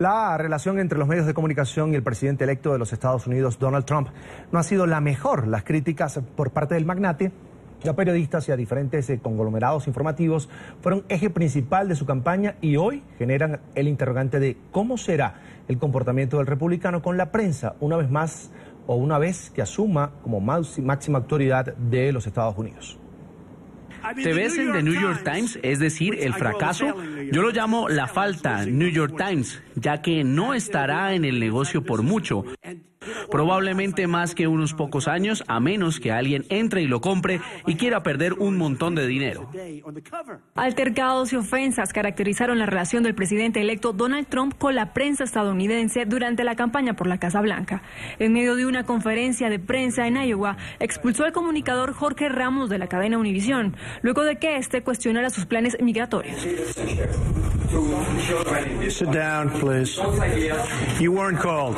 La relación entre los medios de comunicación y el presidente electo de los Estados Unidos, Donald Trump, no ha sido la mejor. Las críticas por parte del magnate a periodistas y a diferentes conglomerados informativos fueron eje principal de su campaña y hoy generan el interrogante de cómo será el comportamiento del republicano con la prensa una vez más o una vez que asuma como máxima autoridad de los Estados Unidos. ¿Te ves en The New York Times? Es decir, el fracaso. Yo lo llamo la falta New York Times, ya que no estará en el negocio por mucho. Probablemente más que unos pocos años, a menos que alguien entre y lo compre y quiera perder un montón de dinero. Altercados y ofensas caracterizaron la relación del presidente electo Donald Trump con la prensa estadounidense durante la campaña por la Casa Blanca. En medio de una conferencia de prensa en Iowa, expulsó al comunicador Jorge Ramos de la cadena Univisión, luego de que éste cuestionara sus planes migratorios. Sit down, please. You weren't called.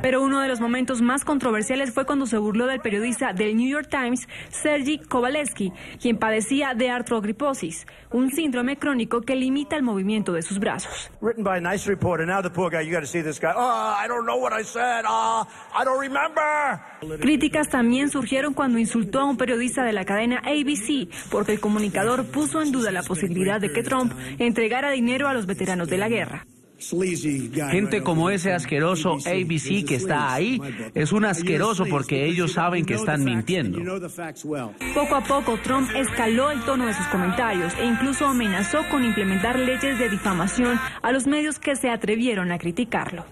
Pero uno de los momentos más controversiales fue cuando se burló del periodista del New York Times, Sergei Kovalevsky, quien padecía de artrogriposis, un síndrome crónico que limita el movimiento de sus brazos. Críticas también surgieron cuando insultó a un periodista de la cadena ABC, porque el comunicador puso en duda la posibilidad de que Trump entregara dinero a los veteranos de la guerra. Gente como ese asqueroso ABC que está ahí es un asqueroso porque ellos saben que están mintiendo. Poco a poco, Trump escaló el tono de sus comentarios e incluso amenazó con implementar leyes de difamación a los medios que se atrevieron a criticarlo.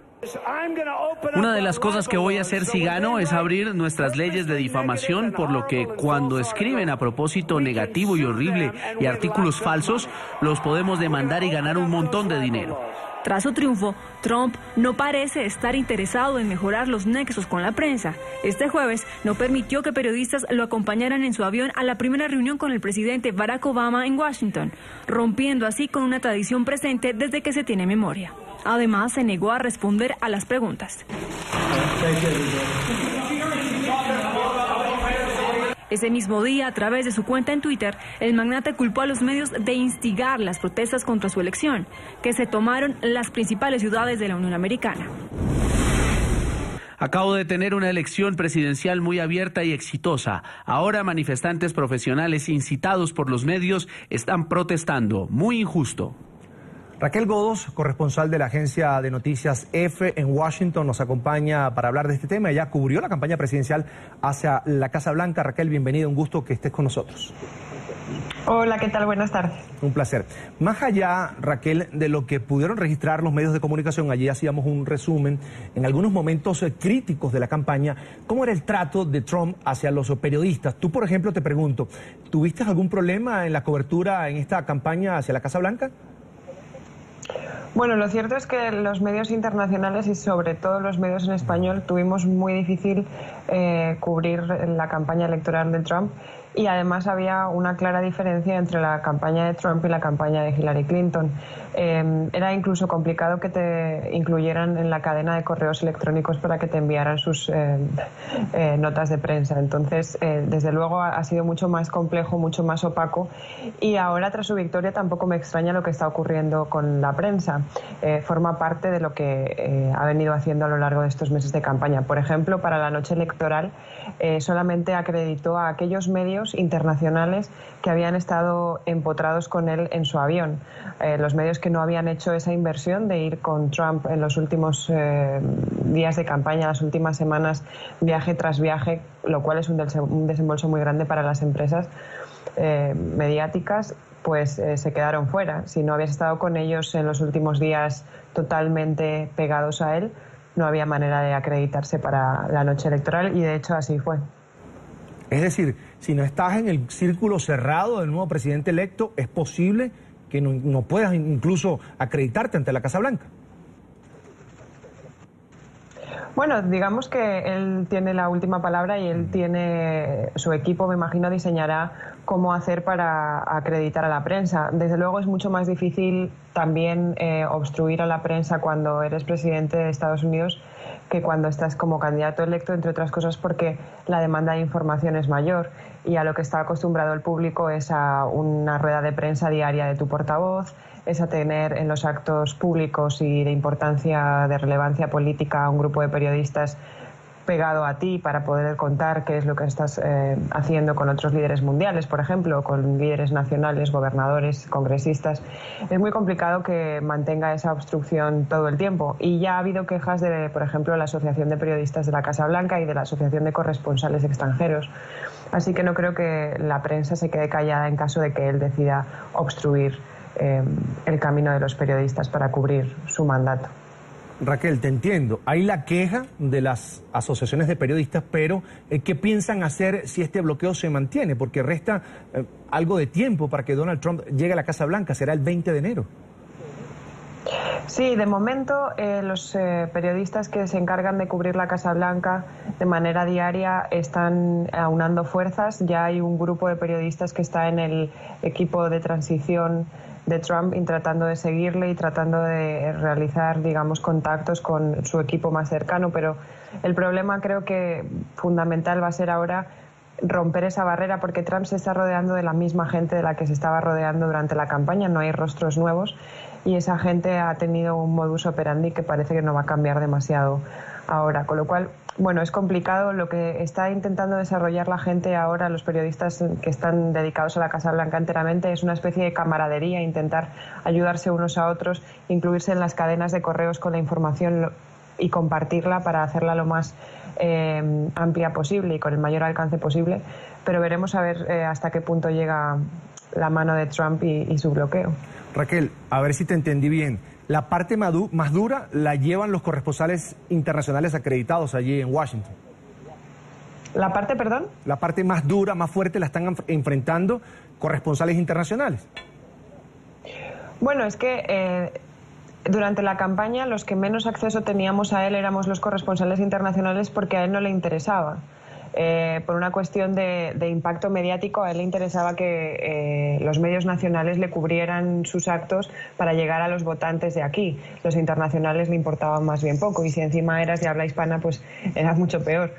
Una de las cosas que voy a hacer si gano es abrir nuestras leyes de difamación, por lo que cuando escriben a propósito negativo y horrible y artículos falsos, los podemos demandar y ganar un montón de dinero. Tras su triunfo, Trump no parece estar interesado en mejorar los nexos con la prensa. Este jueves no permitió que periodistas lo acompañaran en su avión a la primera reunión con el presidente Barack Obama en Washington, rompiendo así con una tradición presente desde que se tiene memoria. Además, se negó a responder a las preguntas. Ese mismo día, a través de su cuenta en Twitter, el magnate culpó a los medios de instigar las protestas contra su elección, que se tomaron las principales ciudades de la Unión Americana. Acabo de tener una elección presidencial muy abierta y exitosa. Ahora manifestantes profesionales incitados por los medios están protestando. Muy injusto. Raquel Godos, corresponsal de la agencia de noticias EFE en Washington, nos acompaña para hablar de este tema. Ella cubrió la campaña presidencial hacia la Casa Blanca. Raquel, bienvenida, un gusto que estés con nosotros. Hola, ¿qué tal? Buenas tardes. Un placer. Más allá, Raquel, de lo que pudieron registrar los medios de comunicación, allí hacíamos un resumen, en algunos momentos críticos de la campaña, ¿cómo era el trato de Trump hacia los periodistas? Tú, por ejemplo, te pregunto, ¿tuviste algún problema en la cobertura en esta campaña hacia la Casa Blanca? Bueno, lo cierto es que los medios internacionales y sobre todo los medios en español tuvimos muy difícil cubrir la campaña electoral de Trump y además había una clara diferencia entre la campaña de Trump y la campaña de Hillary Clinton. Era incluso complicado que te incluyeran en la cadena de correos electrónicos para que te enviaran sus notas de prensa. Entonces, desde luego ha sido mucho más complejo, mucho más opaco y ahora tras su victoria tampoco me extraña lo que está ocurriendo con la prensa. Forma parte de lo que ha venido haciendo a lo largo de estos meses de campaña. Por ejemplo, para la noche electoral solamente acreditó a aquellos medios internacionales que habían estado empotrados con él en su avión. Los medios que no habían hecho esa inversión de ir con Trump en los últimos días de campaña, las últimas semanas, viaje tras viaje, lo cual es un desembolso muy grande para las empresas mediáticas, pues se quedaron fuera. Si no habías estado con ellos en los últimos días totalmente pegados a él, no había manera de acreditarse para la noche electoral y de hecho así fue. Es decir, si no estás en el círculo cerrado del nuevo presidente electo, es posible que no puedas incluso acreditarte ante la Casa Blanca. Bueno, digamos que él tiene la última palabra y él tiene, su equipo me imagino diseñará cómo hacer para acreditar a la prensa. Desde luego es mucho más difícil también obstruir a la prensa cuando eres presidente de Estados Unidos que cuando estás como candidato electo, entre otras cosas porque la demanda de información es mayor y a lo que está acostumbrado el público es a una rueda de prensa diaria de tu portavoz, es a tener en los actos públicos y de importancia, de relevancia política, a un grupo de periodistas pegado a ti para poder contar qué es lo que estás haciendo con otros líderes mundiales, por ejemplo, con líderes nacionales, gobernadores, congresistas. Es muy complicado que mantenga esa obstrucción todo el tiempo. Y ya ha habido quejas de, por ejemplo, la Asociación de Periodistas de la Casa Blanca y de la Asociación de Corresponsales Extranjeros. Así que no creo que la prensa se quede callada en caso de que él decida obstruir el camino de los periodistas para cubrir su mandato. Raquel, te entiendo. Hay la queja de las asociaciones de periodistas, pero ¿qué piensan hacer si este bloqueo se mantiene? Porque resta algo de tiempo para que Donald Trump llegue a la Casa Blanca. Será el 20 de enero. Sí, de momento los periodistas que se encargan de cubrir la Casa Blanca de manera diaria están aunando fuerzas. Ya hay un grupo de periodistas que está en el equipo de transición de Trump y tratando de seguirle y tratando de realizar, digamos, contactos con su equipo más cercano, pero el problema creo que fundamental va a ser ahora romper esa barrera porque Trump se está rodeando de la misma gente de la que se estaba rodeando durante la campaña, no hay rostros nuevos y esa gente ha tenido un modus operandi que parece que no va a cambiar demasiado ahora, con lo cual, bueno, es complicado. Lo que está intentando desarrollar la gente ahora, los periodistas que están dedicados a la Casa Blanca enteramente, es una especie de camaradería, intentar ayudarse unos a otros, incluirse en las cadenas de correos con la información y compartirla para hacerla lo más amplia posible y con el mayor alcance posible, pero veremos a ver hasta qué punto llega la mano de Trump y su bloqueo. Raquel, a ver si te entendí bien. La parte más dura la llevan los corresponsales internacionales acreditados allí en Washington. ¿La parte, perdón? La parte más dura, más fuerte, la están enfrentando corresponsales internacionales. Bueno, es que durante la campaña los que menos acceso teníamos a él éramos los corresponsales internacionales porque a él no le interesaba. Por una cuestión de impacto mediático, a él le interesaba que los medios nacionales le cubrieran sus actos para llegar a los votantes de aquí. Los internacionales le importaban más bien poco y si encima eras de habla hispana, pues era mucho peor.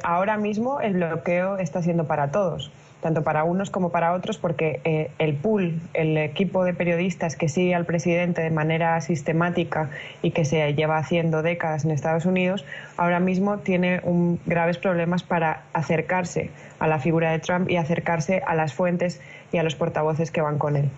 Ahora mismo el bloqueo está siendo para todos, tanto para unos como para otros, porque el pool, el equipo de periodistas que sigue al presidente de manera sistemática y que se lleva haciendo décadas en Estados Unidos, ahora mismo tiene graves problemas para acercarse a la figura de Trump y acercarse a las fuentes y a los portavoces que van con él.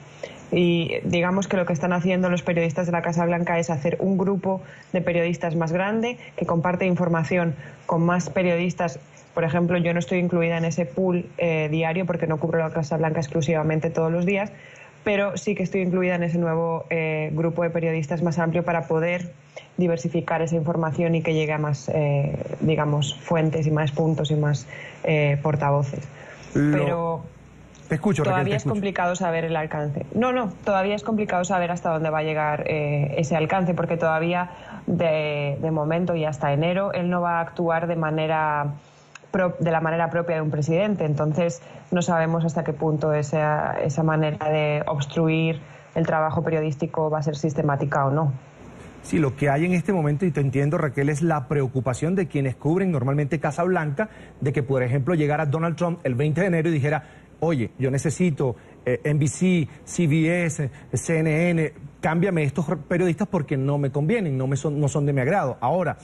Y digamos que lo que están haciendo los periodistas de la Casa Blanca es hacer un grupo de periodistas más grande que comparte información con más periodistas. Por ejemplo, yo no estoy incluida en ese pool diario porque no cubro la Casa Blanca exclusivamente todos los días, pero sí que estoy incluida en ese nuevo grupo de periodistas más amplio para poder diversificar esa información y que llegue a más, digamos, fuentes y más puntos y más portavoces. Pero te escucho, Raquel, todavía es complicado saber el alcance. Todavía es complicado saber hasta dónde va a llegar ese alcance porque todavía de momento y hasta enero él no va a actuar de la manera propia de un presidente, entonces no sabemos hasta qué punto esa manera de obstruir el trabajo periodístico va a ser sistemática o no. Sí, lo que hay en este momento, y te entiendo, Raquel, es la preocupación de quienes cubren normalmente Casa Blanca, de que, por ejemplo, llegara Donald Trump el 20 de enero y dijera, oye, yo necesito NBC, CBS, CNN, cámbiame estos periodistas porque no me convienen, no son de mi agrado. Ahora,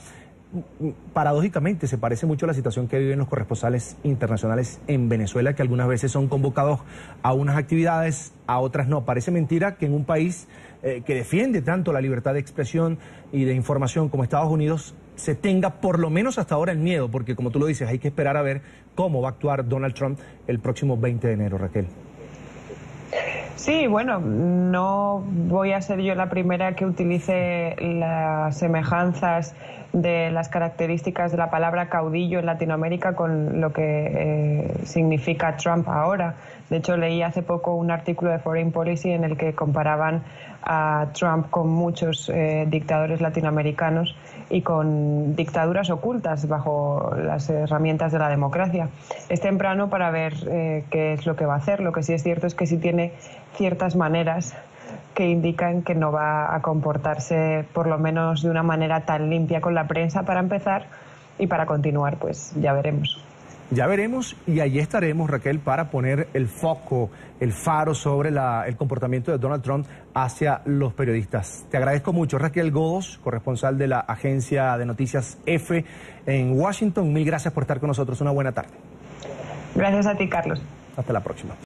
paradójicamente se parece mucho a la situación que viven los corresponsales internacionales en Venezuela, que algunas veces son convocados a unas actividades, a otras no. Parece mentira que en un país que defiende tanto la libertad de expresión y de información como Estados Unidos se tenga por lo menos hasta ahora el miedo, porque como tú lo dices, hay que esperar a ver cómo va a actuar Donald Trump el próximo 20 de enero, Raquel. Sí, bueno, no voy a ser yo la primera que utilice las semejanzas de las características de la palabra caudillo en Latinoamérica con lo que significa Trump ahora. De hecho, leí hace poco un artículo de Foreign Policy en el que comparaban a Trump con muchos dictadores latinoamericanos y con dictaduras ocultas bajo las herramientas de la democracia. Es temprano para ver qué es lo que va a hacer. Lo que sí es cierto es que sí tiene ciertas maneras que indican que no va a comportarse, por lo menos de una manera tan limpia con la prensa, para empezar, y para continuar, pues ya veremos. Ya veremos, y allí estaremos, Raquel, para poner el foco, el faro sobre el comportamiento de Donald Trump hacia los periodistas. Te agradezco mucho, Raquel Godos, corresponsal de la agencia de noticias EFE en Washington. Mil gracias por estar con nosotros. Una buena tarde. Gracias a ti, Carlos. Hasta la próxima.